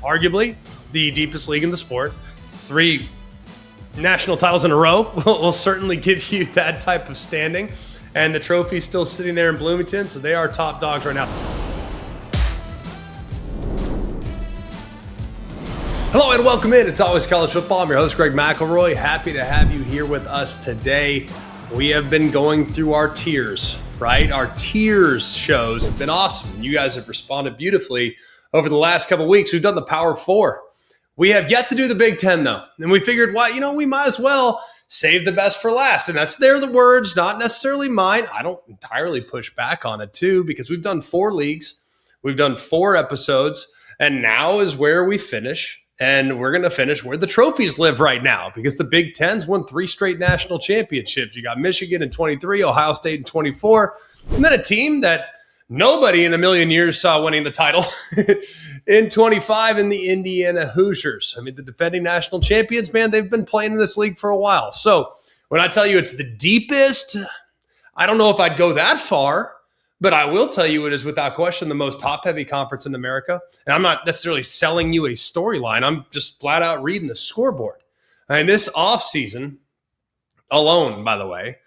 arguably the deepest league in the sport. 3 national titles in a row will certainly give you that type of standing. And the trophy's still sitting there in Bloomington, so they are top dogs right now. Hello and welcome in. It's Always College Football. I'm your host, Greg McElroy. Happy to have you here with us today. We have been going through our tiers, right? Our tiers shows have been awesome. You guys have responded beautifully over the last couple of weeks. We've done the Power 4. We have yet to do the Big Ten, though. And we figured, well, we might as well save the best for last. And that's the words, not necessarily mine. I don't entirely push back on it, too, because we've done 4 leagues. We've done 4 episodes. And now is where we finish. And we're going to finish where the trophies live right now, because the Big Ten's won 3 straight national championships. You got Michigan in 23, Ohio State in 24, and then a team that nobody in a million years saw winning the title in 25 in the Indiana Hoosiers. I mean, the defending national champions, man, they've been playing in this league for a while. So when I tell you it's the deepest, I don't know if I'd go that far. But I will tell you it is without question the most top-heavy conference in America. And I'm not necessarily selling you a storyline. I'm just flat out reading the scoreboard. I mean, this offseason alone, by the way,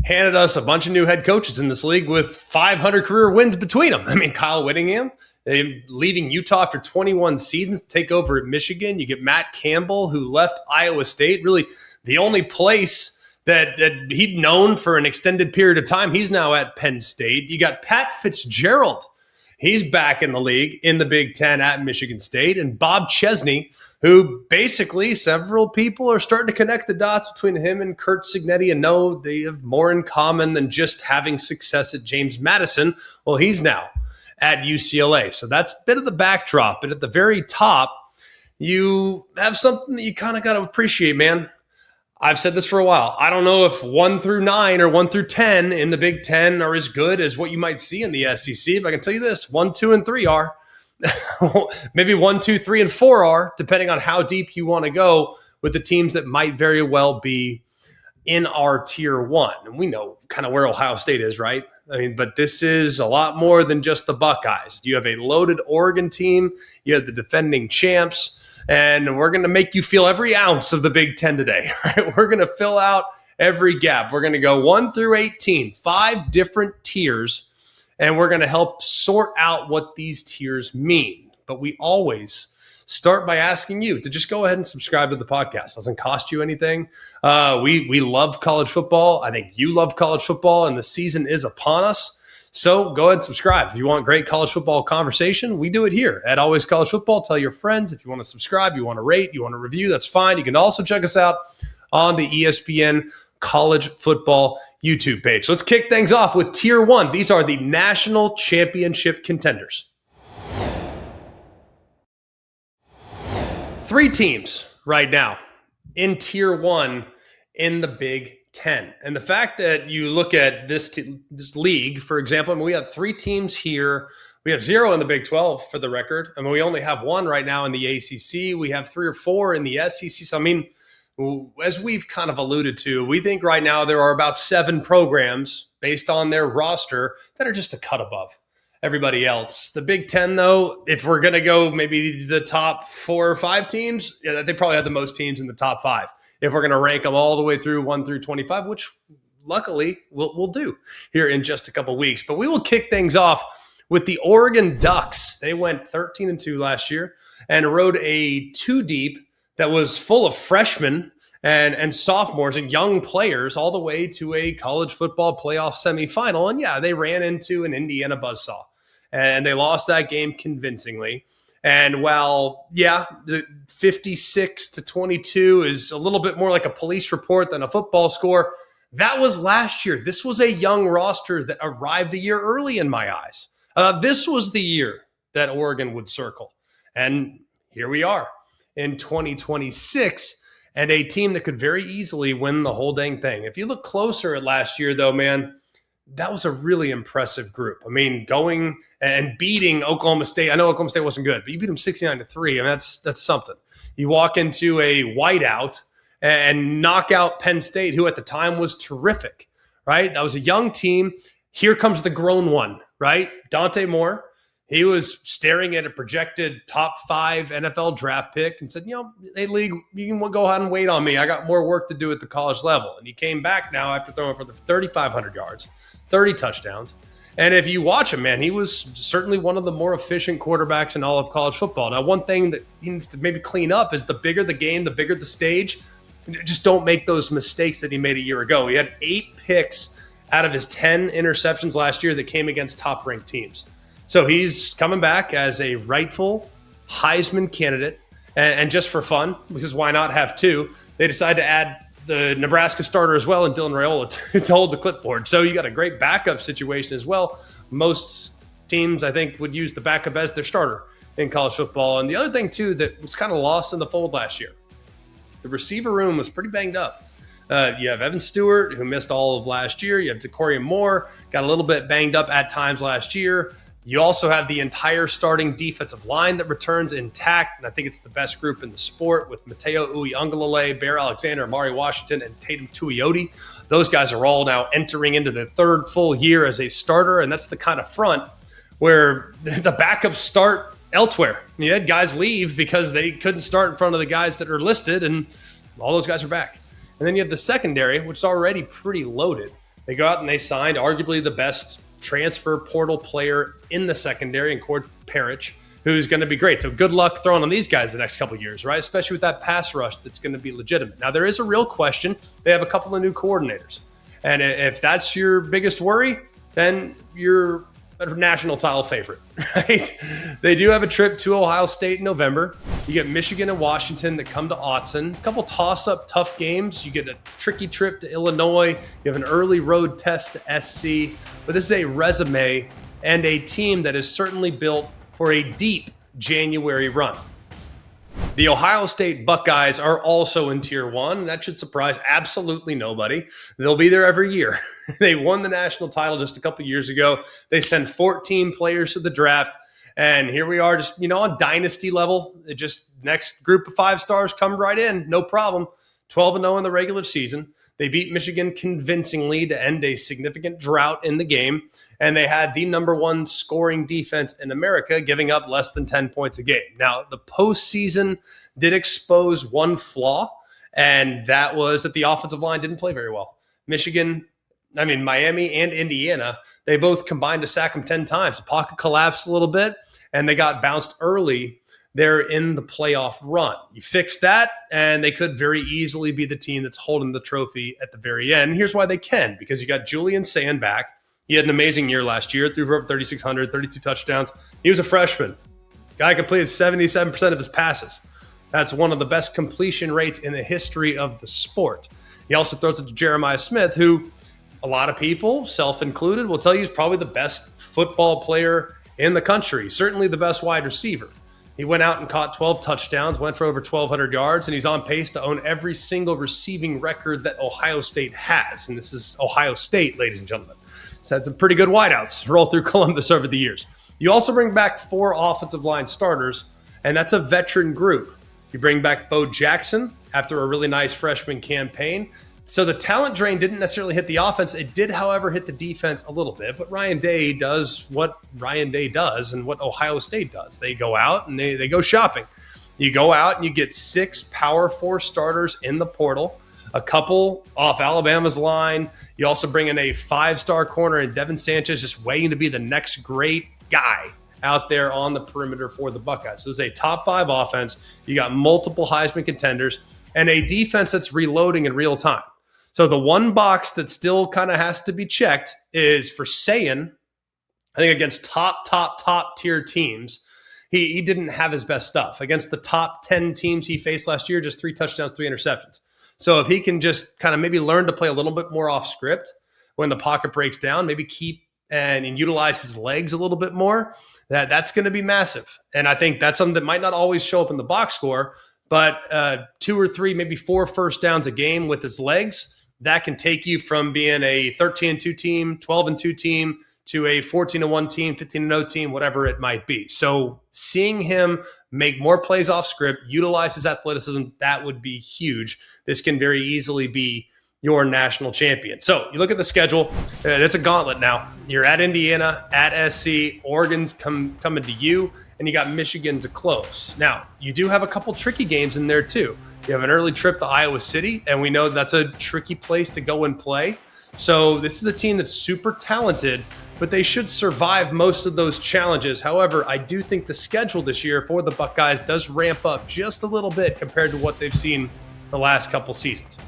handed us a bunch of new head coaches in this league with 500 career wins between them. I mean, Kyle Whittingham, leaving Utah after 21 seasons to take over at Michigan. You get Matt Campbell, who left Iowa State, really the only place that he'd known for an extended period of time. He's now at Penn State. You got Pat Fitzgerald. He's back in the league in the Big Ten at Michigan State. And Bob Chesney, who basically several people are starting to connect the dots between him and Kurt Cignetti and know they have more in common than just having success at James Madison. Well, he's now at UCLA. So that's a bit of the backdrop. But at the very top, you have something that you kind of got to appreciate, man. I've said this for a while. I don't know if 1 through 9 or 1 through 10 in the Big Ten are as good as what you might see in the SEC. But I can tell you this, 1, 2, and 3 are. Maybe 1, 2, 3, and 4 are, depending on how deep you want to go with the teams that might very well be in our Tier 1. And we know kind of where Ohio State is, right? I mean, but this is a lot more than just the Buckeyes. You have a loaded Oregon team. You have the defending champs. And we're going to make you feel every ounce of the Big Ten today. Right? We're going to fill out every gap. We're going to go 1 through 18, 5 different tiers, and we're going to help sort out what these tiers mean. But we always start by asking you to just go ahead and subscribe to the podcast. It doesn't cost you anything. We love college football. I think you love college football, and the season is upon us. So go ahead and subscribe. If you want great college football conversation, we do it here at Always College Football. Tell your friends. If you want to subscribe, you want to rate, you want to review, that's fine. You can also check us out on the ESPN College Football YouTube page. Let's kick things off with Tier 1. These are the national championship contenders. 3 teams right now in Tier 1 in the Big 10. And the fact that you look at this league, for example, I mean, we have 3 teams here. We have 0 in the Big 12 for the record. I mean, we only have 1 right now in the ACC. We have 3 or 4 in the SEC. So, I mean, as we've kind of alluded to, we think right now there are about 7 programs based on their roster that are just a cut above everybody else. The Big 10, though, if we're going to go maybe the top 4 or 5 teams, yeah, they probably have the most teams in the top 5. If we're going to rank them all the way through 1 through 25, which luckily we'll do here in just a couple weeks. But we will kick things off with the Oregon Ducks. They went 13-2 last year and rode a 2-deep that was full of freshmen and sophomores and young players all the way to a college football playoff semifinal. And yeah, they ran into an Indiana buzzsaw and they lost that game convincingly. And while, yeah, the 56-22 is a little bit more like a police report than a football score, that was last year. This was a young roster that arrived a year early in my eyes. This was the year that Oregon would circle. And here we are in 2026 and a team that could very easily win the whole dang thing. If you look closer at last year, though, man, that was a really impressive group. I mean, going and beating Oklahoma State. I know Oklahoma State wasn't good, but you beat them 69-3. I mean, that's something. You walk into a whiteout and knock out Penn State, who at the time was terrific, right? That was a young team. Here comes the grown one, right? Dante Moore. He was staring at a projected top 5 NFL draft pick and said, hey, league, you can go ahead and wait on me. I got more work to do at the college level. And he came back now after throwing for 3,500 yards, 30 touchdowns. And if you watch him, man, he was certainly one of the more efficient quarterbacks in all of college football. Now, one thing that he needs to maybe clean up is the bigger the game, the bigger the stage, just don't make those mistakes that he made a year ago. He had 8 picks out of his 10 interceptions last year that came against top-ranked teams. So he's coming back as a rightful Heisman candidate. And just for fun, because why not have 2, they decided to add the Nebraska starter as well and Dylan Raiola to hold the clipboard. So you got a great backup situation as well. Most teams, I think, would use the backup as their starter in college football. And the other thing, too, that was kind of lost in the fold last year, the receiver room was pretty banged up. You have Evan Stewart, who missed all of last year. You have Decorian Moore, got a little bit banged up at times last year. You also have the entire starting defensive line that returns intact, and I think it's the best group in the sport with Mateo Uiagalelei, Bear Alexander, Amari Washington, and Tatum Tuioti. Those guys are all now entering into their 3rd full year as a starter, and that's the kind of front where the backups start elsewhere. You had guys leave because they couldn't start in front of the guys that are listed, and all those guys are back. And then you have the secondary, which is already pretty loaded. They go out and they signed arguably the best transfer portal player in the secondary in Cord Parrish, who's going to be great. So good luck throwing on these guys the next couple of years, right? Especially with that pass rush that's going to be legitimate. Now, there is a real question. They have a couple of new coordinators. And if that's your biggest worry, then you're a national title favorite, right? They do have a trip to Ohio State in November. You get Michigan and Washington that come to Autzen. A couple toss-up tough games. You get a tricky trip to Illinois. You have an early road test to SC. But this is a resume and a team that is certainly built for a deep January run. The Ohio State Buckeyes are also in Tier 1. That should surprise absolutely nobody. They'll be there every year. They won the national title just a couple years ago. They sent 14 players to the draft. And here we are just, on dynasty level. It just next group of 5 stars come right in. No problem. 12-0 in the regular season. They beat Michigan convincingly to end a significant drought in the game. And they had the number 1 scoring defense in America, giving up less than 10 points a game. Now, the postseason did expose one flaw, and that was that the offensive line didn't play very well. Miami and Indiana, they both combined to sack them 10 times. The pocket collapsed a little bit, and they got bounced early there in the playoff run. You fix that, and they could very easily be the team that's holding the trophy at the very end. And here's why they can, because you got Julian Sand back. He had an amazing year last year, threw for over 3,600, 32 touchdowns. He was a freshman. Guy completed 77% of his passes. That's one of the best completion rates in the history of the sport. He also throws it to Jeremiah Smith, who a lot of people, self-included, will tell you is probably the best football player in the country, certainly the best wide receiver. He went out and caught 12 touchdowns, went for over 1,200 yards, and he's on pace to own every single receiving record that Ohio State has. And this is Ohio State, ladies and gentlemen. So had some pretty good wideouts roll through Columbus over the years. You also bring back 4 offensive line starters, and that's a veteran group. You bring back Bo Jackson after a really nice freshman campaign. So the talent drain didn't necessarily hit the offense. It did, however, hit the defense a little bit. But Ryan Day does what Ryan Day does and what Ohio State does. They go out and they go shopping. You go out and you get 6 Power 4 starters in the portal, a couple off Alabama's line. You also bring in a 5-star corner in Devin Sanchez, just waiting to be the next great guy out there on the perimeter for the Buckeyes. So it's a top 5 offense. You got multiple Heisman contenders and a defense that's reloading in real time. So the one box that still kind of has to be checked is for Sayin, I think against top tier teams, he didn't have his best stuff. Against the top 10 teams he faced last year, just 3 touchdowns, 3 interceptions. So if he can just kind of maybe learn to play a little bit more off script when the pocket breaks down, maybe keep and utilize his legs a little bit more, that's going to be massive. And I think that's something that might not always show up in the box score, but 2 or 3, maybe 4 first downs a game with his legs, that can take you from being a 13-2 team, 12-2 team, to a 14-1 team, 15-0 team, whatever it might be. So seeing him make more plays off script, utilize his athleticism, that would be huge. This can very easily be, your national champion. So you look at the schedule, it's a gauntlet now. You're at Indiana, at SC, Oregon's coming to you, and you got Michigan to close. Now, you do have a couple tricky games in there too. You have an early trip to Iowa City, and we know that's a tricky place to go and play. So this is a team that's super talented, but they should survive most of those challenges. However, I do think the schedule this year for the Buckeyes does ramp up just a little bit compared to what they've seen the last couple seasons.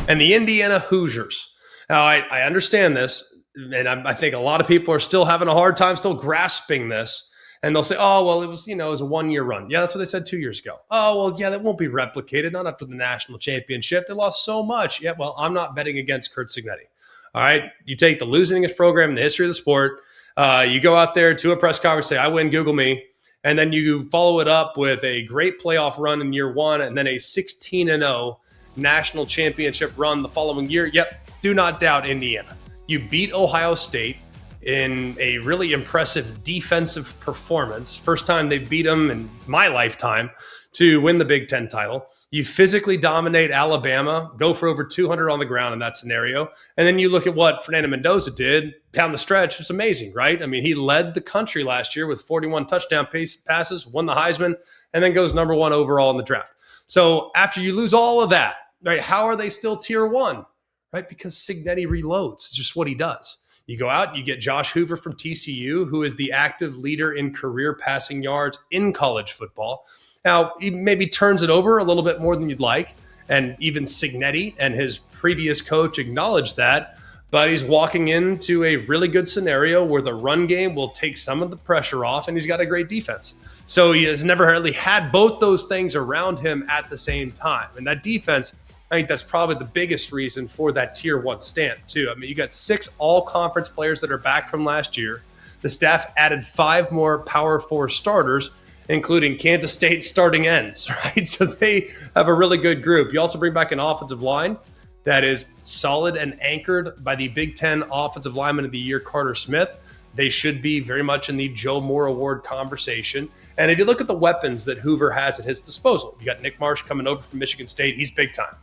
And the Indiana Hoosiers. Now, I understand this, and I think a lot of people are still having a hard time still grasping this. And they'll say, oh, well, it was a one-year run. Yeah, that's what they said 2 years ago. Oh, well, yeah, that won't be replicated, not after the national championship. They lost so much. Yeah, well, I'm not betting against Curt Cignetti. All right, you take the losingest program in the history of the sport. You go out there to a press conference, say, I win, Google me. And then you follow it up with a great playoff run in year one and then a 16-0 national championship run the following year. Yep, do not doubt Indiana. You beat Ohio State in a really impressive defensive performance. First time they beat them in my lifetime to win the Big Ten title. You physically dominate Alabama, go for over 200 on the ground in that scenario. And then you look at what Fernando Mendoza did down the stretch. It's amazing, right? I mean, he led the country last year with 41 touchdown passes, won the Heisman, and then goes number one overall in the draft. So after you lose all of that, right, how are they still tier one? Right? Because Cignetti reloads. It's just what he does. You go out, you get Josh Hoover from TCU, who is the active leader in career passing yards in college football. Now, he maybe turns it over a little bit more than you'd like, and even Cignetti and his previous coach acknowledged that, but he's walking into a really good scenario where the run game will take some of the pressure off, and he's got a great defense. So he has never really had both those things around him at the same time. And that defense, I think that's probably the biggest reason for that tier one stamp too. I mean, you got 6 all-conference players that are back from last year. The staff added 5 more Power 4 starters, including Kansas State starting ends, right? So they have a really good group. You also bring back an offensive line that is solid and anchored by the Big Ten Offensive Lineman of the Year, Carter Smith. They should be very much in the Joe Moore Award conversation. And if you look at the weapons that Hoover has at his disposal, you got Nick Marsh coming over from Michigan State. He's big time.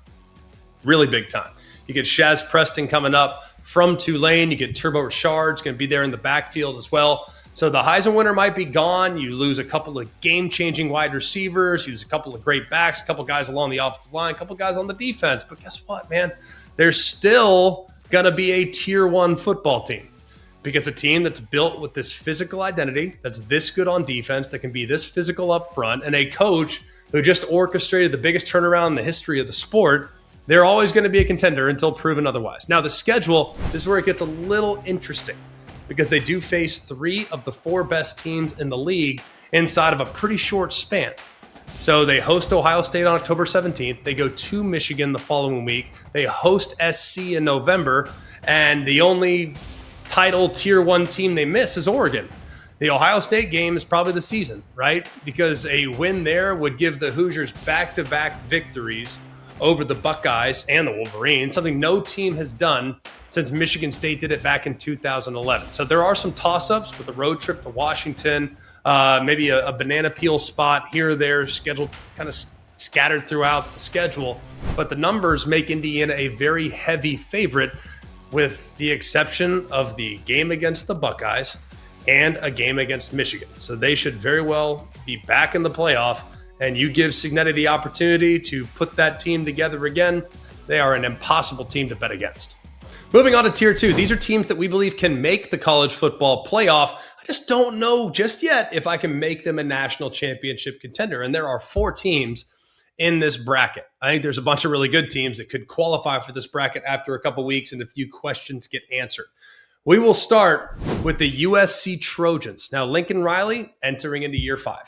Really big time. You get Shaz Preston coming up from Tulane. You get Turbo Richard's going to be there in the backfield as well. So the Heisman winner might be gone. You lose a couple of game-changing wide receivers. You lose a couple of great backs, a couple of guys along the offensive line, a couple of guys on the defense. But guess what, man? There's still going to be a tier one football team because a team that's built with this physical identity, that's this good on defense, that can be this physical up front, and a coach who just orchestrated the biggest turnaround in the history of the sport. They're always going to be a contender until proven otherwise. Now, the schedule, this is where it gets a little interesting because they do face 3 of the 4 best teams in the league inside of a pretty short span. So they host Ohio State on October 17th. They go to Michigan the following week. They host SC in November. And the only title tier 1 team they miss is Oregon. The Ohio State game is probably the season, right? Because a win there would give the Hoosiers back-to-back victories over the Buckeyes and the Wolverines, something no team has done since Michigan State did it back in 2011. So there are some toss-ups with a road trip to Washington, maybe a banana peel spot here or there, scheduled kind of scattered throughout the schedule. But the numbers make Indiana a very heavy favorite with the exception of the game against the Buckeyes and a game against Michigan. So they should very well be back in the playoff. And you give Cignetti the opportunity to put that team together again, they are an impossible team to bet against. Moving on to Tier 2. These are teams that we believe can make the college football playoff. I just don't know just yet if I can make them a national championship contender. And there are 4 teams in this bracket. I think there's a bunch of really good teams that could qualify for this bracket after a couple weeks and a few questions get answered. We will start with the USC Trojans. Now, Lincoln Riley entering into year 5,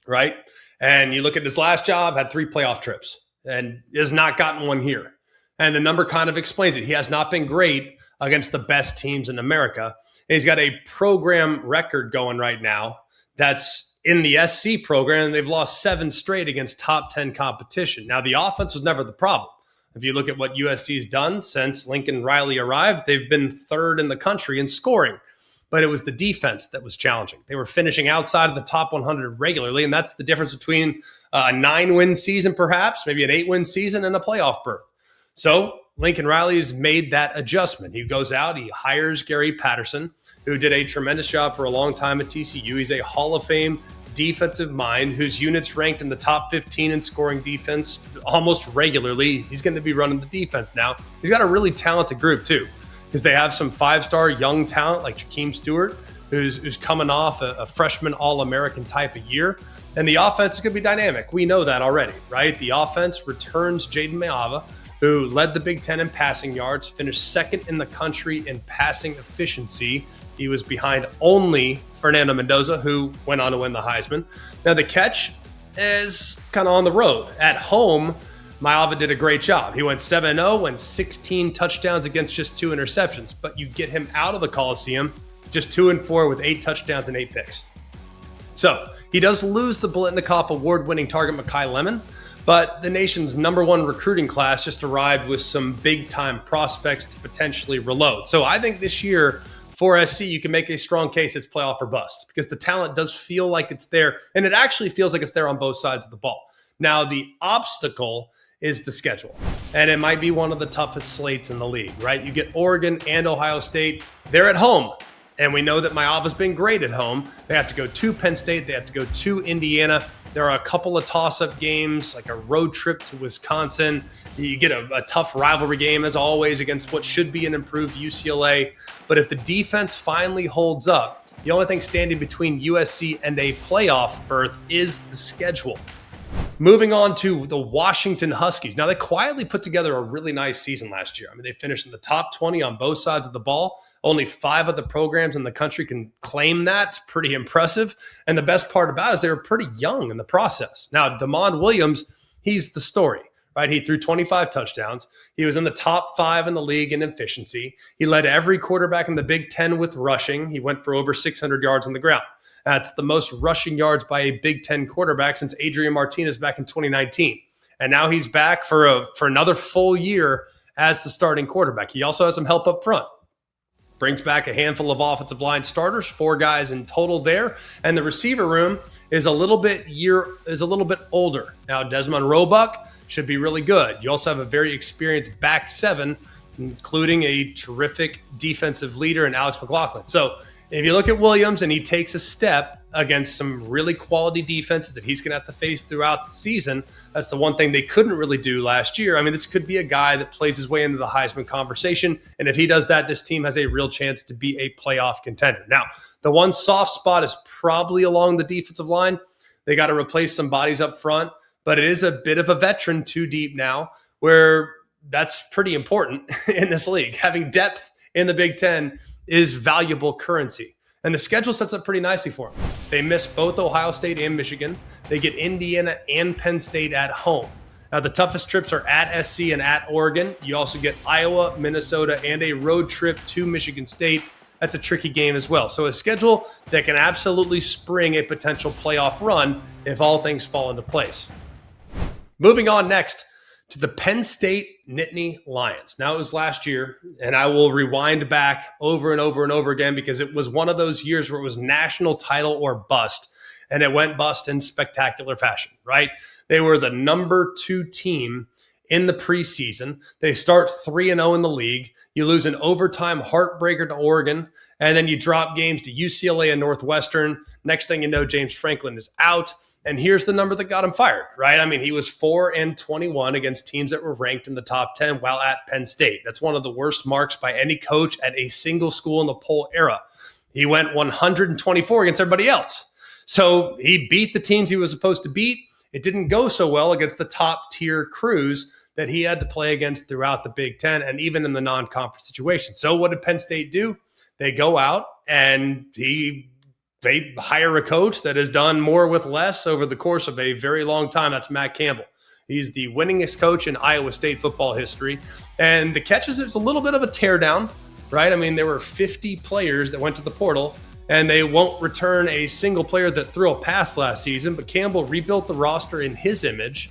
right? And you look at his last job, had 3 playoff trips and has not gotten one here. And the number kind of explains it. He has not been great against the best teams in America. And he's got a program record going right now that's in the SC program, and they've lost 7 straight against top 10 competition. Now, the offense was never the problem. If you look at what USC's done since Lincoln Riley arrived, they've been 3rd in the country in scoring. But it was the defense that was challenging. They were finishing outside of the top 100 regularly, and that's the difference between a 9-win season perhaps, maybe an 8-win season, and a playoff berth. So Lincoln Riley's made that adjustment. He goes out, he hires Gary Patterson, who did a tremendous job for a long time at TCU. He's a Hall of Fame defensive mind whose units ranked in the top 15 in scoring defense almost regularly. He's going to be running the defense now. He's got a really talented group too, because they have some five-star young talent like Jakeem Stewart, who's coming off a freshman All-American type of year. And the offense is going to be dynamic. We know that already, right? The offense returns Jaden Mayava, who led the Big Ten in passing yards, finished second in the country in passing efficiency. He was behind only Fernando Mendoza, who went on to win the Heisman. Now, the catch is kind of on the road. At home, Mayava did a great job. He went 7-0, went 16 touchdowns against just 2 interceptions. But you get him out of the Coliseum, just 2-4 with 8 touchdowns and 8 picks. So he does lose the Biletnikoff award-winning target, Mekhi Lemon, but the nation's #1 recruiting class just arrived with some big-time prospects to potentially reload. So I think this year for SC, you can make a strong case it's playoff or bust, because the talent does feel like it's there, and it actually feels like it's there on both sides of the ball. Now, the obstacle is the schedule, and it might be one of the toughest slates in the league, right? You get Oregon and Ohio State. They're at home, and we know that Mayava's been great at home. They have to go to Penn State. They have to go to Indiana. There are a couple of toss-up games, like a road trip to Wisconsin. You get a tough rivalry game, as always, against what should be an improved UCLA. But if the defense finally holds up, the only thing standing between USC and a playoff berth is the schedule. Moving on to the Washington Huskies. Now, they quietly put together a really nice season last year. I mean, they finished in the top 20 on both sides of the ball. Only 5 of the programs in the country can claim that. Pretty impressive. And the best part about it is they were pretty young in the process. Now, Damon Williams, he's the story, right? He threw 25 touchdowns. He was in the top 5 in the league in efficiency. He led every quarterback in the Big Ten with rushing. He went for over 600 yards on the ground. That's the most rushing yards by a Big Ten quarterback since Adrian Martinez back in 2019. And now he's back for another full year as the starting quarterback. He also has some help up front. Brings back a handful of offensive line starters, 4 guys in total there. And the receiver room is a little bit older. Now, Desmond Roebuck should be really good. You also have a very experienced back 7, including a terrific defensive leader in Alex McLaughlin. So if you look at Williams and he takes a step against some really quality defenses that he's going to have to face throughout the season, that's the one thing they couldn't really do last year. I mean, this could be a guy that plays his way into the Heisman conversation. And if he does that, this team has a real chance to be a playoff contender. Now, the one soft spot is probably along the defensive line. They got to replace some bodies up front, but it is a bit of a veteran too deep now, where that's pretty important in this league. Having depth in the Big Ten is valuable currency. And the schedule sets up pretty nicely for them. They miss both Ohio State and Michigan. They get Indiana and Penn State at home. Now, the toughest trips are at SC and at Oregon. You also get Iowa, Minnesota, and a road trip to Michigan State. That's a tricky game as well. So a schedule that can absolutely spring a potential playoff run if all things fall into place. Moving on next to the Penn State Nittany Lions. Now, it was last year, and I will rewind back over and over and over again, because it was one of those years where it was national title or bust, and it went bust in spectacular fashion, right? They were the #2 team in the preseason. They start 3-0 in the league. You lose an overtime heartbreaker to Oregon, and then you drop games to UCLA and Northwestern. Next thing you know, James Franklin is out. And here's the number that got him fired, right? I mean, he was 4-21 against teams that were ranked in the top 10 while at Penn State. That's one of the worst marks by any coach at a single school in the poll era. He went 124 against everybody else. So he beat the teams he was supposed to beat. It didn't go so well against the top tier crews that he had to play against throughout the Big Ten and even in the non-conference situation. So what did Penn State do? They go out and they hire a coach that has done more with less over the course of a very long time. That's Matt Campbell. He's the winningest coach in Iowa State football history. And the catch is it's a little bit of a teardown, right? I mean, there were 50 players that went to the portal, and they won't return a single player that threw a pass last season. But Campbell rebuilt the roster in his image,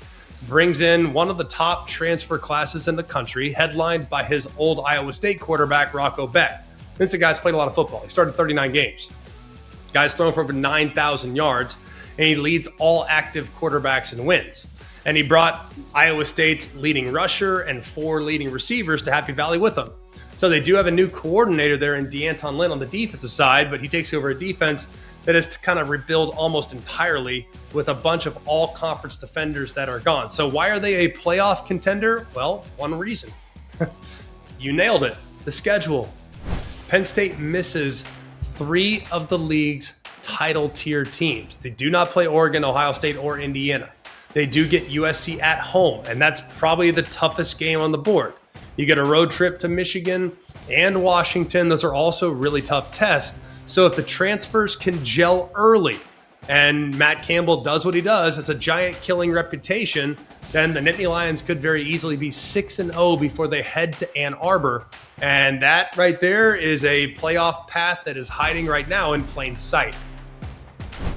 brings in one of the top transfer classes in the country, headlined by his old Iowa State quarterback, Rocco Becht. This guy's played a lot of football. He started 39 games. Guy's thrown for over 9,000 yards, and he leads all active quarterbacks in wins. And he brought Iowa State's leading rusher and 4 leading receivers to Happy Valley with him. So they do have a new coordinator there in D'Anton Lynn on the defensive side, but he takes over a defense that is to kind of rebuild almost entirely with a bunch of all-conference defenders that are gone. So why are they a playoff contender? Well, one reason. You nailed it. The schedule. Penn State misses 3 of the league's title tier teams. They do not play Oregon, Ohio State, or Indiana. They do get USC at home, and that's probably the toughest game on the board. You get a road trip to Michigan and Washington. Those are also really tough tests. So if the transfers can gel early and Matt Campbell does what he does, has a giant killing reputation, then the Nittany Lions could very easily be 6-0 before they head to Ann Arbor. And that right there is a playoff path that is hiding right now in plain sight.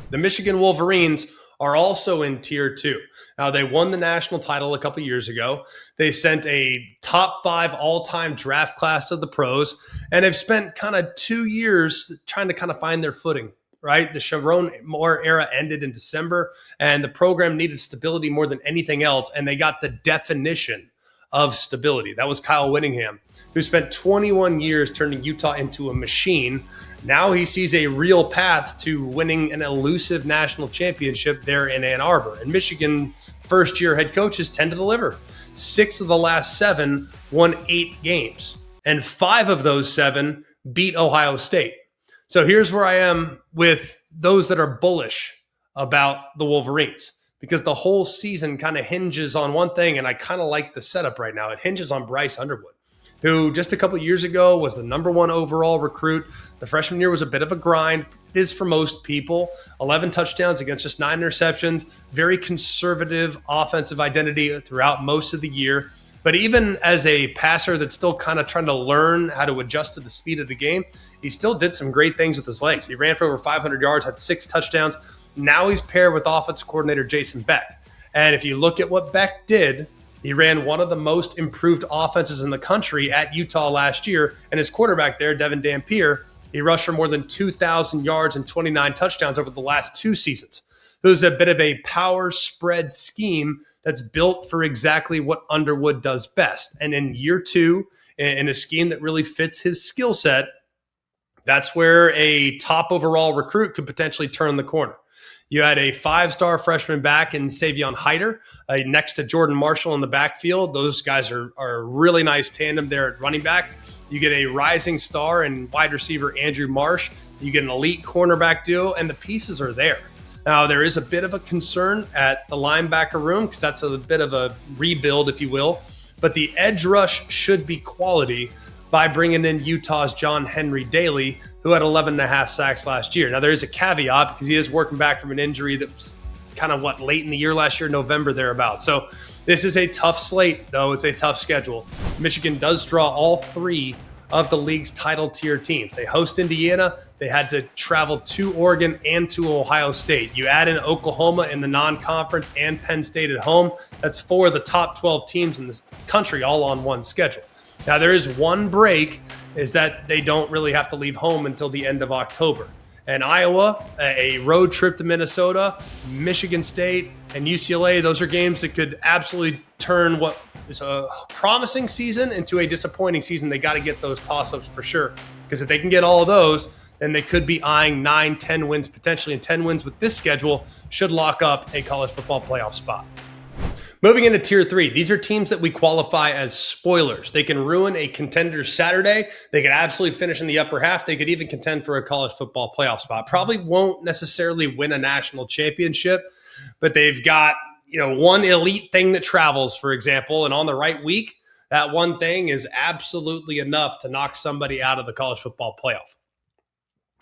The Michigan Wolverines are also in Tier 2. Now, they won the national title a couple years ago. They sent a top 5 all-time draft class of the pros, and they've spent kind of 2 years trying to kind of find their footing, right? The Sharon Moore era ended in December, and the program needed stability more than anything else, and they got the definition of stability. That was Kyle Whittingham, who spent 21 years turning Utah into a machine. Now he sees a real path to winning an elusive national championship there in Ann Arbor. And Michigan first-year head coaches tend to deliver. 6 of the last 7 won 8 games, and 5 of those 7 beat Ohio State. So here's where I am with those that are bullish about the Wolverines, because the whole season kind of hinges on one thing, and I kind of like the setup right now. It hinges on Bryce Underwood, who just a couple years ago was the #1 overall recruit. The freshman year was a bit of a grind. It is for most people. 11 touchdowns against just 9 interceptions. Very conservative offensive identity throughout most of the year. But even as a passer that's still kind of trying to learn how to adjust to the speed of the game, he still did some great things with his legs. He ran for over 500 yards, had 6 touchdowns. Now he's paired with offensive coordinator Jason Beck. And if you look at what Beck did, he ran one of the most improved offenses in the country at Utah last year. And his quarterback there, Devin Dampier, he rushed for more than 2,000 yards and 29 touchdowns over the last 2 seasons. This is a bit of a power spread scheme that's built for exactly what Underwood does best. And in year 2, in a scheme that really fits his skill set, that's where a top overall recruit could potentially turn the corner. You had a 5-star freshman back in Savion Hyder next to Jordan Marshall in the backfield. Those guys are a really nice tandem there at running back. You get a rising star and wide receiver Andrew Marsh. You get an elite cornerback duo, and the pieces are there. Now, there is a bit of a concern at the linebacker room because that's a bit of a rebuild, if you will. But the edge rush should be quality by bringing in Utah's John Henry Daly, who had 11.5 sacks last year. Now, there is a caveat because he is working back from an injury that was kind of late in the year last year, November, thereabouts. So this is a tough slate, though. It's a tough schedule. Michigan does draw all 3 of the league's title tier teams. They host Indiana. They had to travel to Oregon and to Ohio State. You add in Oklahoma in the non-conference and Penn State at home. That's 4 of the top 12 teams in this country all on one schedule. Now, there is one break, is that they don't really have to leave home until the end of October. And Iowa, a road trip to Minnesota, Michigan State, and UCLA, those are games that could absolutely turn what is a promising season into a disappointing season. They got to get those toss-ups for sure, because if they can get all of those, then they could be eyeing 9, 10 wins potentially, and 10 wins with this schedule should lock up a college football playoff spot. Moving into Tier 3, these are teams that we qualify as spoilers. They can ruin a Contenders Saturday. They could absolutely finish in the upper half. They could even contend for a college football playoff spot. Probably won't necessarily win a national championship, but they've got, one elite thing that travels, for example, and on the right week, that one thing is absolutely enough to knock somebody out of the college football playoff.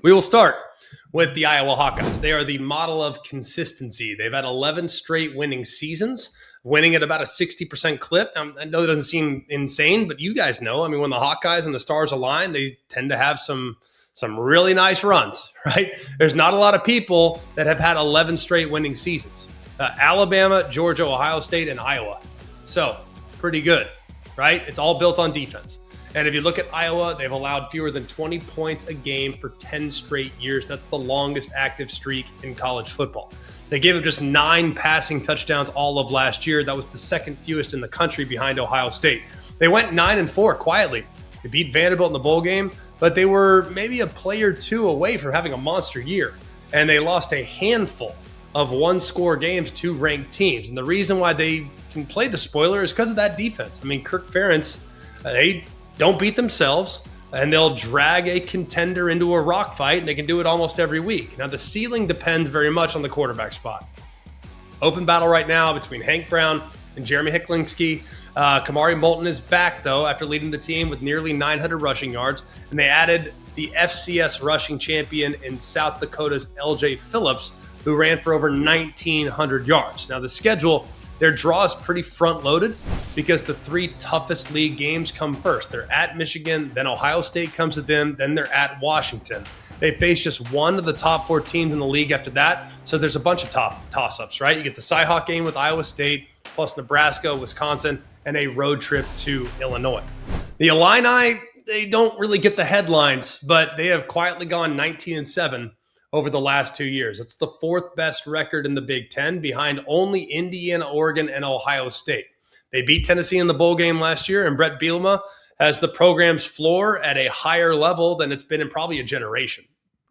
We will start with the Iowa Hawkeyes. They are the model of consistency. They've had 11 straight winning seasons, winning at about a 60% clip. I know that doesn't seem insane, but you guys know, when the Hawkeyes and the Stars align, they tend to have some really nice runs, right? There's not a lot of people that have had 11 straight winning seasons. Alabama, Georgia, Ohio State, and Iowa. So pretty good, right? It's all built on defense. And if you look at Iowa, they've allowed fewer than 20 points a game for 10 straight years. That's the longest active streak in college football. They gave up just 9 passing touchdowns all of last year. That was the second fewest in the country behind Ohio State. They went 9-4 quietly. They beat Vanderbilt in the bowl game, but they were maybe a play or two away from having a monster year. And they lost a handful of one-score games to ranked teams. And the reason why they can play the spoiler is because of that defense. I mean, Kirk Ferentz, they don't beat themselves, and they'll drag a contender into a rock fight, and they can do it almost every week. Now, the ceiling depends very much on the quarterback spot. Open battle right now between Hank Brown and Jeremy Hicklinski. Kamari Moulton is back, though, after leading the team with nearly 900 rushing yards, and they added the FCS rushing champion in South Dakota's LJ Phillips, who ran for over 1,900 yards. Now, the schedule, their draw is pretty front-loaded because the 3 toughest league games come first. They're at Michigan, then Ohio State comes to them, then they're at Washington. They face just one of the top 4 teams in the league after that, so there's a bunch of toss-ups, right? You get the Cyhawk game with Iowa State, plus Nebraska, Wisconsin, and a road trip to Illinois. The Illini, they don't really get the headlines, but they have quietly gone 19-7 over the last 2 years. It's the 4th best record in the Big Ten, behind only Indiana, Oregon, and Ohio State. They beat Tennessee in the bowl game last year, and Brett Bielema has the program's floor at a higher level than it's been in probably a generation.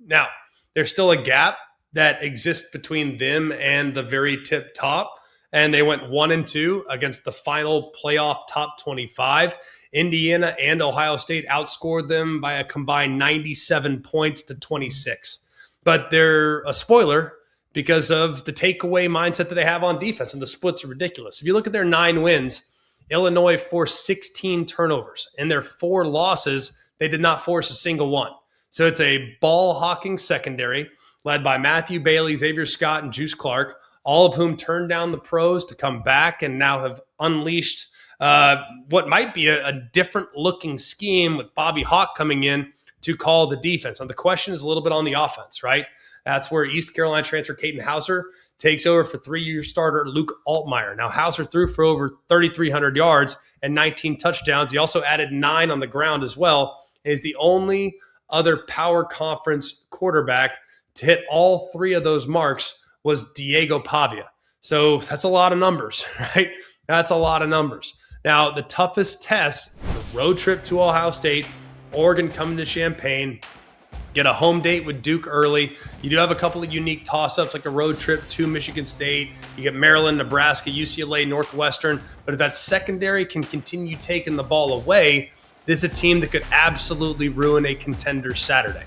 Now, there's still a gap that exists between them and the very tip top, and they went 1-2 against the final playoff top 25. Indiana and Ohio State outscored them by a combined 97 points to 26. But they're a spoiler because of the takeaway mindset that they have on defense, and the splits are ridiculous. If you look at their 9 wins, Illinois forced 16 turnovers. In their 4 losses, they did not force a single one. So it's a ball-hawking secondary led by Matthew Bailey, Xavier Scott, and Juice Clark, all of whom turned down the pros to come back and now have unleashed what might be a different-looking scheme with Bobby Hawk coming in to call the defense. And the question is a little bit on the offense, right? That's where East Carolina transfer Caden Hauser takes over for 3-year starter Luke Altmaier. Now, Hauser threw for over 3,300 yards and 19 touchdowns. He also added 9 on the ground as well. And is the only other power conference quarterback to hit all 3 of those marks was Diego Pavia. So that's a lot of numbers, right? That's a lot of numbers. Now, the toughest test, the road trip to Ohio State, Oregon coming to Champaign, get a home date with Duke early. You do have a couple of unique toss-ups, like a road trip to Michigan State. You get Maryland, Nebraska, UCLA, Northwestern. But if that secondary can continue taking the ball away, this is a team that could absolutely ruin a contender Saturday.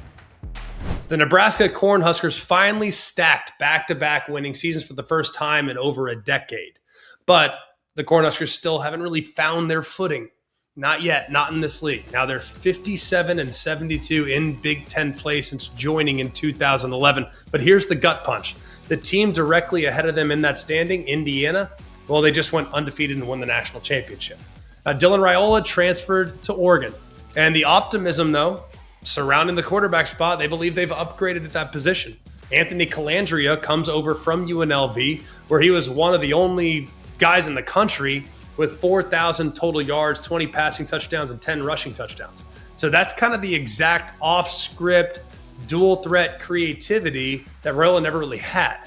The Nebraska Cornhuskers finally stacked back-to-back winning seasons for the first time in over a decade. But the Cornhuskers still haven't really found their footing. Not yet, not in this league. Now they're 57-72 in Big Ten play since joining in 2011. But here's the gut punch. The team directly ahead of them in that standing, Indiana, well, they just went undefeated and won the national championship. Dylan Raiola transferred to Oregon. And the optimism, though, surrounding the quarterback spot, they believe they've upgraded at that position. Anthony Calandria comes over from UNLV, where he was one of the only guys in the country with 4,000 total yards, 20 passing touchdowns, and 10 rushing touchdowns. So that's kind of the exact off-script, dual-threat creativity that Raiola never really had.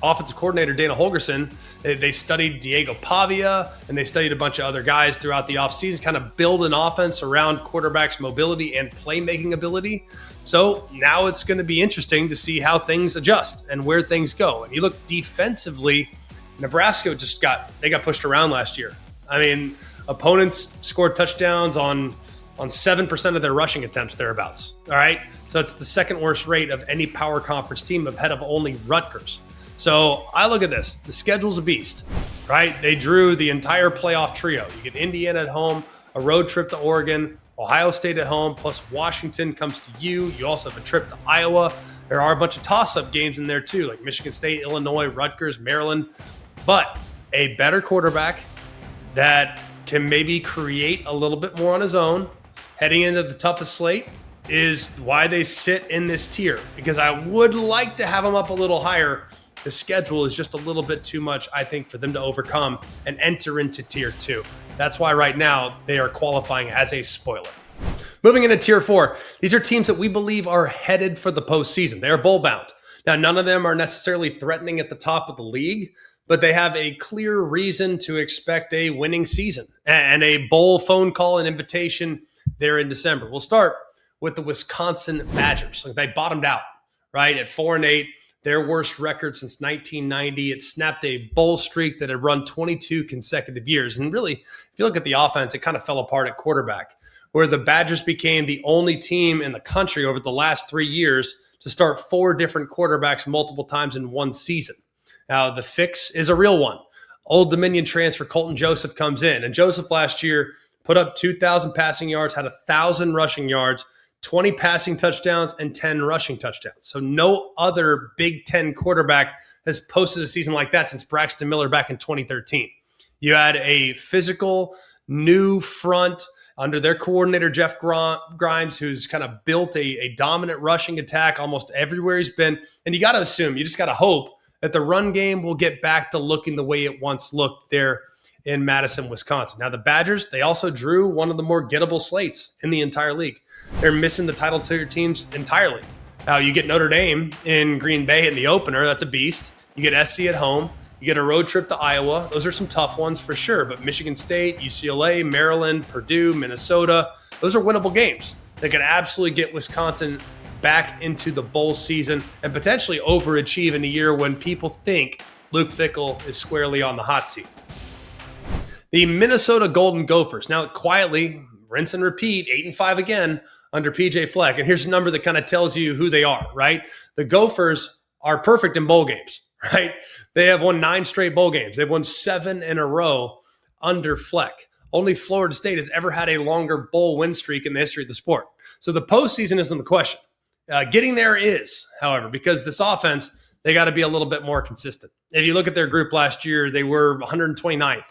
Offensive coordinator Dana Holgorsen, they studied Diego Pavia, and they studied a bunch of other guys throughout the offseason, kind of build an offense around quarterbacks' mobility and playmaking ability. So now it's going to be interesting to see how things adjust and where things go. And you look defensively, Nebraska got pushed around last year. I mean, opponents scored touchdowns on 7% of their rushing attempts thereabouts. All right. So it's the second worst rate of any power conference team ahead of only Rutgers. So I look at this. The schedule's a beast, right? They drew the entire playoff trio. You get Indiana at home, a road trip to Oregon, Ohio State at home, plus Washington comes to you. You also have a trip to Iowa. There are a bunch of toss-up games in there too, like Michigan State, Illinois, Rutgers, Maryland. But a better quarterback that can maybe create a little bit more on his own heading into the toughest slate is why they sit in this tier, because I would like to have them up a little higher. The schedule is just a little bit too much, I think, for them to overcome and enter into tier 2. That's why right now they are qualifying as a spoiler. Moving into tier 4, these are teams that we believe are headed for the postseason. They are bowl bound. Now, none of them are necessarily threatening at the top of the league, but they have a clear reason to expect a winning season and a bowl phone call and invitation there in December. We'll start with the Wisconsin Badgers. They bottomed out, right, at 4-8, their worst record since 1990. It snapped a bowl streak that had run 22 consecutive years. And really, if you look at the offense, it kind of fell apart at quarterback, where the Badgers became the only team in the country over the last 3 years to start 4 different quarterbacks multiple times in one season. Now, the fix is a real one. Old Dominion transfer Colton Joseph comes in, and Joseph last year put up 2,000 passing yards, had 1,000 rushing yards, 20 passing touchdowns, and 10 rushing touchdowns. So no other Big Ten quarterback has posted a season like that since Braxton Miller back in 2013. You had a physical, new front under their coordinator, Jeff Grimes, who's kind of built a dominant rushing attack almost everywhere he's been. And you got to assume, you just got to hope that the run game will get back to looking the way it once looked there in Madison, Wisconsin. Now, the Badgers, they also drew one of the more gettable slates in the entire league. They're missing the title tier teams entirely. Now, you get Notre Dame in Green Bay in the opener. That's a beast. You get SC at home. You get a road trip to Iowa. Those are some tough ones for sure. But Michigan State, UCLA, Maryland, Purdue, Minnesota, those are winnable games. They could absolutely get Wisconsin back into the bowl season and potentially overachieve in a year when people think Luke Fickell is squarely on the hot seat. The Minnesota Golden Gophers, now quietly, rinse and repeat, 8-5 again under PJ Fleck. And here's a number that kind of tells you who they are, right? The Gophers are perfect in bowl games, right? They have won 9 straight bowl games. They've won 7 in a row under Fleck. Only Florida State has ever had a longer bowl win streak in the history of the sport. So the postseason isn't the question. Getting there is, however, because this offense, they got to be a little bit more consistent. If you look at their group last year, they were 129th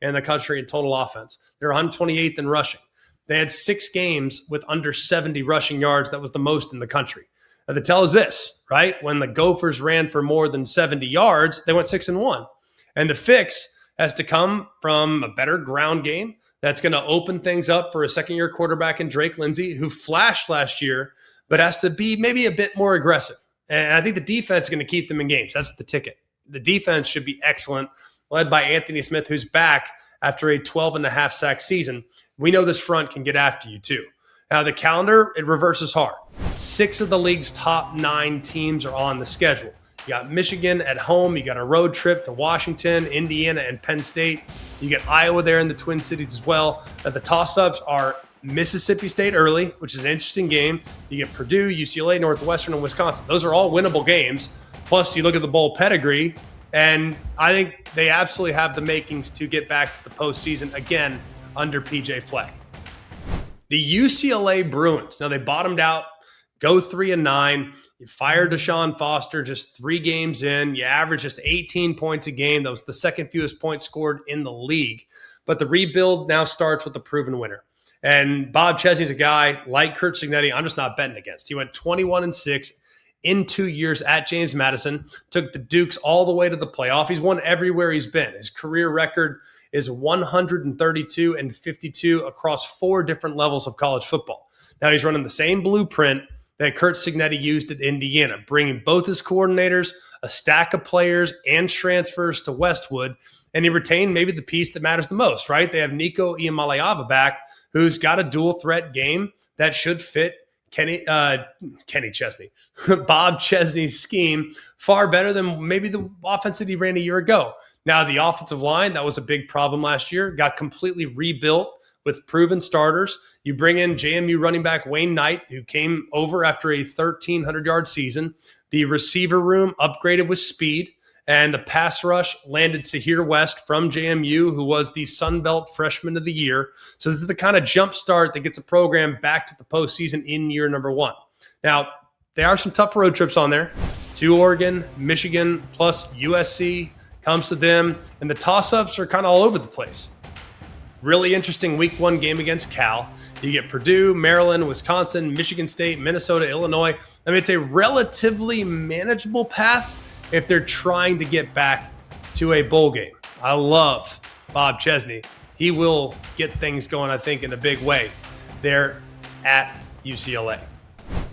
in the country in total offense. They're 128th in rushing. They had 6 games with under 70 rushing yards. That was the most in the country. Now, the tell is this, right? When the Gophers ran for more than 70 yards, they went 6-1. And the fix has to come from a better ground game that's going to open things up for a second-year quarterback in Drake Lindsay, who flashed last year, but has to be maybe a bit more aggressive. And I think the defense is going to keep them in games. That's the ticket. The defense should be excellent, led by Anthony Smith, who's back after a 12.5 sack season. We know this front can get after you too. Now, the calendar, it reverses hard. 6 of the league's top 9 teams are on the schedule. You got Michigan at home. You got a road trip to Washington, Indiana, and Penn State. You get Iowa there in the Twin Cities as well. Now, the toss-ups are Mississippi State early, which is an interesting game. You get Purdue, UCLA, Northwestern, and Wisconsin. Those are all winnable games. Plus, you look at the bowl pedigree, and I think they absolutely have the makings to get back to the postseason again under PJ Fleck. The UCLA Bruins, now they bottomed out, go 3-9. You fired Deshaun Foster just 3 games in. You averaged just 18 points a game. That was the second fewest points scored in the league. But the rebuild now starts with a proven winner. And Bob Chesney's a guy like Curt Cignetti I'm just not betting against. He went 21-6 in 2 years at James Madison, took the Dukes all the way to the playoff. He's won everywhere he's been. His career record is 132-52 across 4 different levels of college football. Now he's running the same blueprint that Curt Cignetti used at Indiana, bringing both his coordinators, a stack of players, and transfers to Westwood. And he retained maybe the piece that matters the most, right? They have Nico Iamaleava back, who's got a dual threat game that should fit Bob Chesney's scheme far better than maybe the offense that he ran a year ago. Now, the offensive line, that was a big problem last year, got completely rebuilt with proven starters. You bring in JMU running back Wayne Knight, who came over after a 1,300-yard season. The receiver room upgraded with speed. And the pass rush landed Sahir West from JMU, who was the Sun Belt Freshman of the Year. So this is the kind of jump start that gets a program back to the postseason in year number 1. Now, there are some tough road trips on there. To Oregon, Michigan, plus USC comes to them. And the toss-ups are kind of all over the place. Really interesting week 1 game against Cal. You get Purdue, Maryland, Wisconsin, Michigan State, Minnesota, Illinois. I mean, it's a relatively manageable path if they're trying to get back to a bowl game. I love Bob Chesney. He will get things going, I think, in a big way there at UCLA.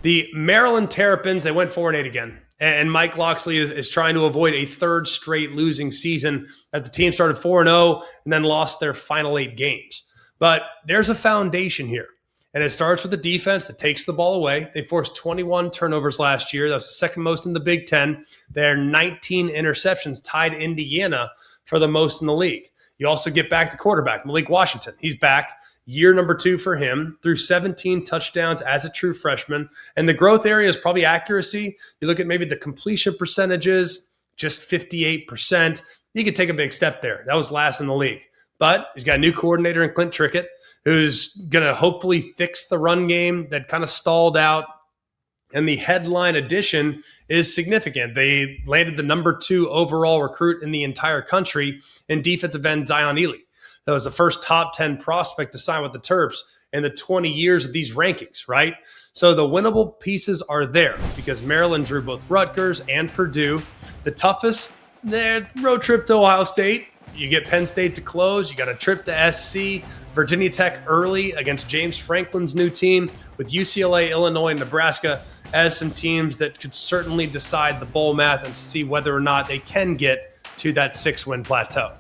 The Maryland Terrapins, they went 4-8 again And Mike Locksley is trying to avoid a third straight losing season that the team started 4-0 and then lost their final 8 games. But there's a foundation here. And it starts with the defense that takes the ball away. They forced 21 turnovers last year. That was the second most in the Big Ten. Their 19 interceptions tied Indiana for the most in the league. You also get back the quarterback, Malik Washington. He's back. Year number 2 for him, threw 17 touchdowns as a true freshman. And the growth area is probably accuracy. You look at maybe the completion percentages, just 58%. You could take a big step there. That was last in the league. But he's got a new coordinator in Clint Trickett, who's going to hopefully fix the run game that kind of stalled out. And the headline addition is significant. They landed the number 2 overall recruit in the entire country in defensive end Zion Ely. That was the first top 10 prospect to sign with the Terps in the 20 years of these rankings, right? So the winnable pieces are there because Maryland drew both Rutgers and Purdue. The toughest road trip to Ohio State. You get Penn State to close. You got a trip to SC. Virginia Tech early against James Franklin's new team, with UCLA, Illinois, and Nebraska as some teams that could certainly decide the bowl math and see whether or not they can get to that 6-win plateau.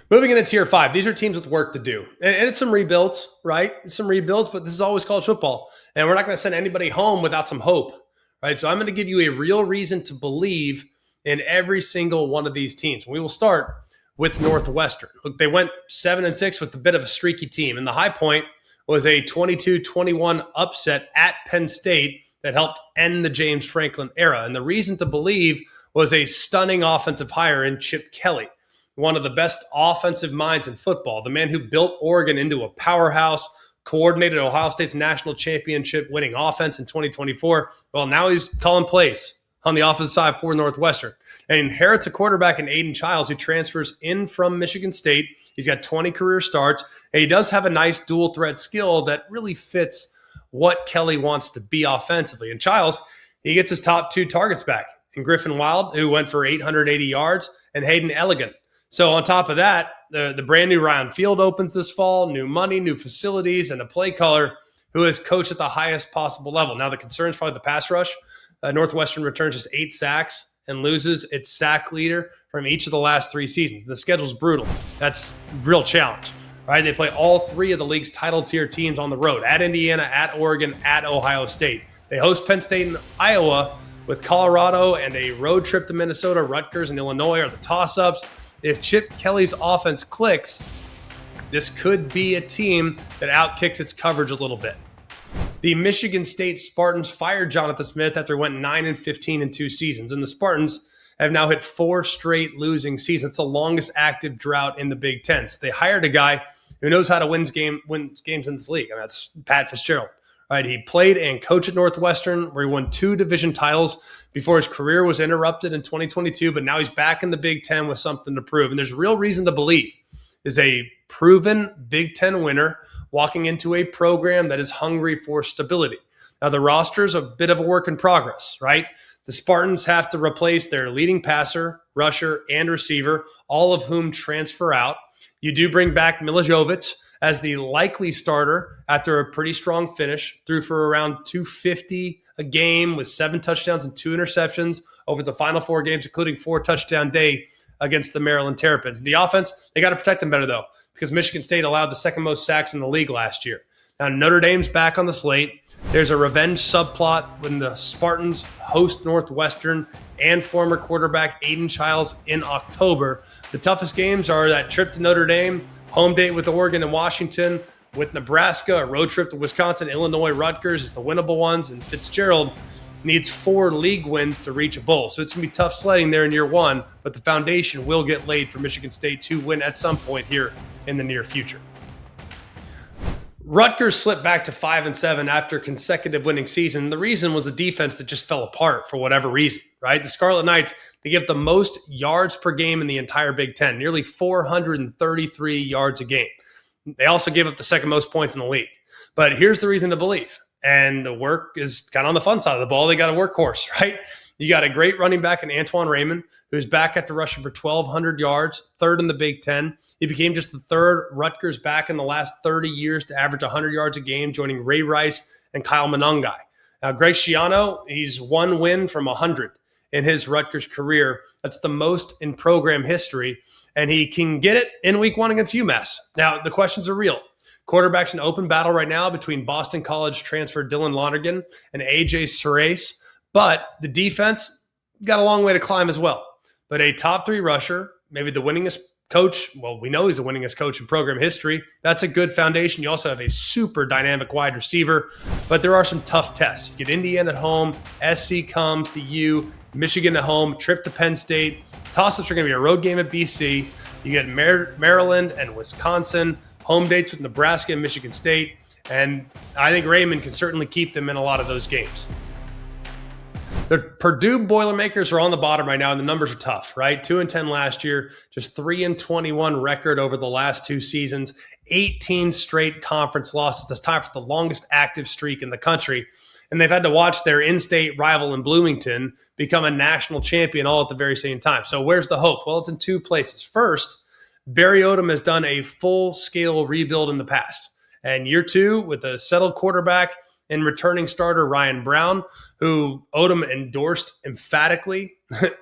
Moving into Tier 5, these are teams with work to do. And it's some rebuilds, right? It's some rebuilds, but this is always college football. And we're not going to send anybody home without some hope, right? So I'm going to give you a real reason to believe in every single one of these teams. We will start with Northwestern. Look, they went 7-6 with a bit of a streaky team. And the high point was a 22-21 upset at Penn State that helped end the James Franklin era. And the reason to believe was a stunning offensive hire in Chip Kelly, one of the best offensive minds in football, the man who built Oregon into a powerhouse, coordinated Ohio State's national championship winning offense in 2024. Well, now he's calling plays on the offensive side for Northwestern and inherits a quarterback in Aiden Childs who transfers in from Michigan State. He's got 20 career starts, and he does have a nice dual threat skill that really fits what Kelly wants to be offensively. And Childs, he gets his top 2 targets back in Griffin Wild, who went for 880 yards, and Hayden Elegant. So on top of that, the brand new Ryan Field opens this fall, new money, new facilities, and a play caller who has coached at the highest possible level. Now the concern is probably the pass rush. Northwestern returns just 8 sacks and loses its sack leader from each of the last 3 seasons. The schedule's brutal. That's a real challenge, right? They play all 3 of the league's title tier teams on the road, at Indiana, at Oregon, at Ohio State. They host Penn State and Iowa, with Colorado and a road trip to Minnesota. Rutgers and Illinois are the toss-ups. If Chip Kelly's offense clicks, this could be a team that outkicks its coverage a little bit. The Michigan State Spartans fired Jonathan Smith after he went 9-15 in 2 seasons, and the Spartans have now hit 4 straight losing seasons. It's the longest active drought in the Big Ten. So they hired a guy who knows how to win games in this league. I mean, that's Pat Fitzgerald. Right, he played and coached at Northwestern, where he won 2 division titles before his career was interrupted in 2022. But now he's back in the Big Ten with something to prove. And there's real reason to believe is a proven Big Ten winner walking into a program that is hungry for stability. Now, the roster's a bit of a work in progress, right? The Spartans have to replace their leading passer, rusher, and receiver, all of whom transfer out. You do bring back Milojevic as the likely starter after a pretty strong finish, threw for around 250 a game with 7 touchdowns and 2 interceptions over the final 4 games, including 4 touchdown day against the Maryland Terrapins. The offense, they got to protect them better, though, because Michigan State allowed the second most sacks in the league last year. Now, Notre Dame's back on the slate. There's a revenge subplot when the Spartans host Northwestern and former quarterback Aiden Childs in October. The toughest games are that trip to Notre Dame, home date with Oregon and Washington, with Nebraska, a road trip to Wisconsin, Illinois, Rutgers is the winnable ones, and Fitzgerald needs 4 league wins to reach a bowl. So it's going to be tough sledding there in year 1, but the foundation will get laid for Michigan State to win at some point here in the near future. Rutgers slipped back to 5-7 after consecutive winning season. The reason was the defense that just fell apart for whatever reason, right? The Scarlet Knights, they give the most yards per game in the entire Big Ten, nearly 433 yards a game. They also gave up the second most points in the league. But here's the reason to believe. And the work is kind of on the fun side of the ball. They got a workhorse, right? You got a great running back in Antoine Raymond, who's back after rushing for 1,200 yards, 3rd in the Big Ten. He became just the 3rd Rutgers back in the last 30 years to average 100 yards a game, joining Ray Rice and Kyle Monangai. Now, Greg Schiano, he's 1 win from 100 in his Rutgers career. That's the most in program history, and he can get it in week 1 against UMass. Now, the questions are real. Quarterback's an open battle right now between Boston College transfer Dylan Lonergan and AJ Surace, but the defense got a long way to climb as well. But a top 3 rusher, maybe the winningest coach, well, we know he's the winningest coach in program history. That's a good foundation. You also have a super dynamic wide receiver, but there are some tough tests. You get Indiana at home, SC comes to you, Michigan at home, trip to Penn State. Toss-ups are going to be a road game at BC. You get Maryland and Wisconsin, home dates with Nebraska and Michigan State, and I think Raymond can certainly keep them in a lot of those games. The Purdue Boilermakers are on the bottom right now, and the numbers are tough, right? 2-10 last year, just 3-21 record over the last 2 seasons, 18 straight conference losses. That's tied for the longest active streak in the country. And they've had to watch their in-state rival in Bloomington become a national champion all at the very same time. So where's the hope? Well, it's in 2 places. First, Barry Odom has done a full-scale rebuild in the past. And year 2, with a settled quarterback and returning starter Ryan Brown, who Odom endorsed emphatically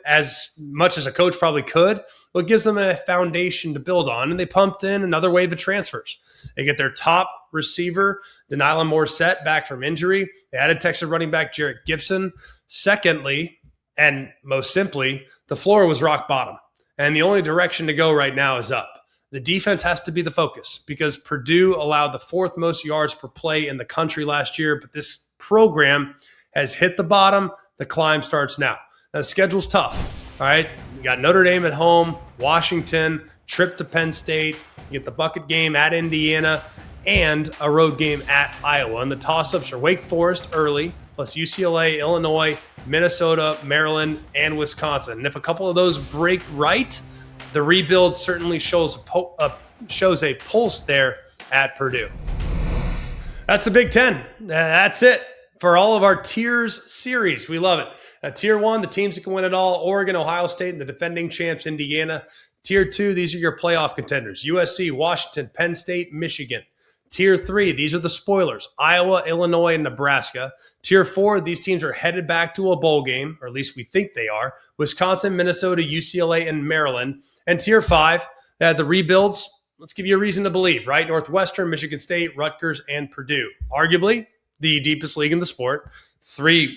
as much as a coach probably could, well, it gives them a foundation to build on, and they pumped in another wave of transfers. They get their top receiver, Daniela Morissette, back from injury. They added Texas running back Jarrett Gibson. Secondly, and most simply, the floor was rock bottom, and the only direction to go right now is up. The defense has to be the focus because Purdue allowed the 4th most yards per play in the country last year, but this program has hit the bottom. The climb starts now. Now, the schedule's tough, all right? You got Notre Dame at home, Washington, trip to Penn State, you get the bucket game at Indiana, and a road game at Iowa. And the toss-ups are Wake Forest early, plus UCLA, Illinois, Minnesota, Maryland, and Wisconsin. And if a couple of those break right, the rebuild certainly shows a pulse there at Purdue. That's the Big Ten. That's it for all of our Tiers series. We love it. Tier 1, the teams that can win it all, Oregon, Ohio State, and the defending champs, Indiana. Tier 2, these are your playoff contenders, USC, Washington, Penn State, Michigan. Tier 3, these are the spoilers, Iowa, Illinois, and Nebraska. Tier 4, these teams are headed back to a bowl game, or at least we think they are, Wisconsin, Minnesota, UCLA, and Maryland. And Tier 5, the rebuilds, let's give you a reason to believe, right? Northwestern, Michigan State, Rutgers, and Purdue. Arguably the deepest league in the sport. 3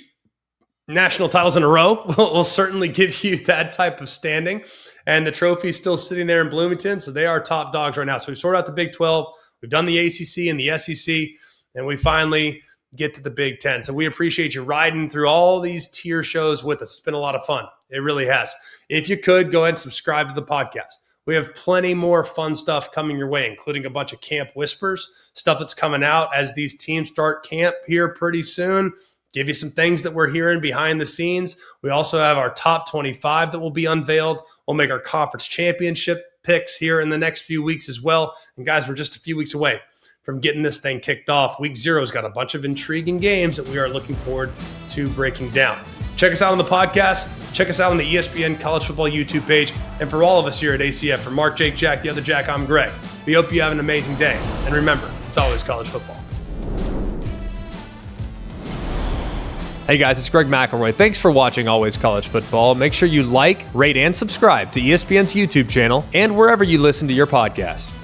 national titles in a row will certainly give you that type of standing. And the trophy's still sitting there in Bloomington, so they are top dogs right now. So we've sorted out the Big 12. We've done the ACC and the SEC, and we finally get to the Big Ten. So we appreciate you riding through all these tier shows with us. It's been a lot of fun. It really has. If you could, go ahead and subscribe to the podcast. We have plenty more fun stuff coming your way, including a bunch of camp whispers, stuff that's coming out as these teams start camp here pretty soon. Give you some things that we're hearing behind the scenes. We also have our top 25 that will be unveiled. We'll make our conference championship picks here in the next few weeks as well. And guys, we're just a few weeks away from getting this thing kicked off. Week 0's got a bunch of intriguing games that we are looking forward to breaking down. Check us out on the podcast. Check us out on the ESPN College Football YouTube page. And for all of us here at ACF, for Mark, Jake, Jack, the other Jack, I'm Greg. We hope you have an amazing day. And remember, it's always college football. Hey guys, it's Greg McElroy. Thanks for watching Always College Football. Make sure you like, rate, and subscribe to ESPN's YouTube channel and wherever you listen to your podcasts.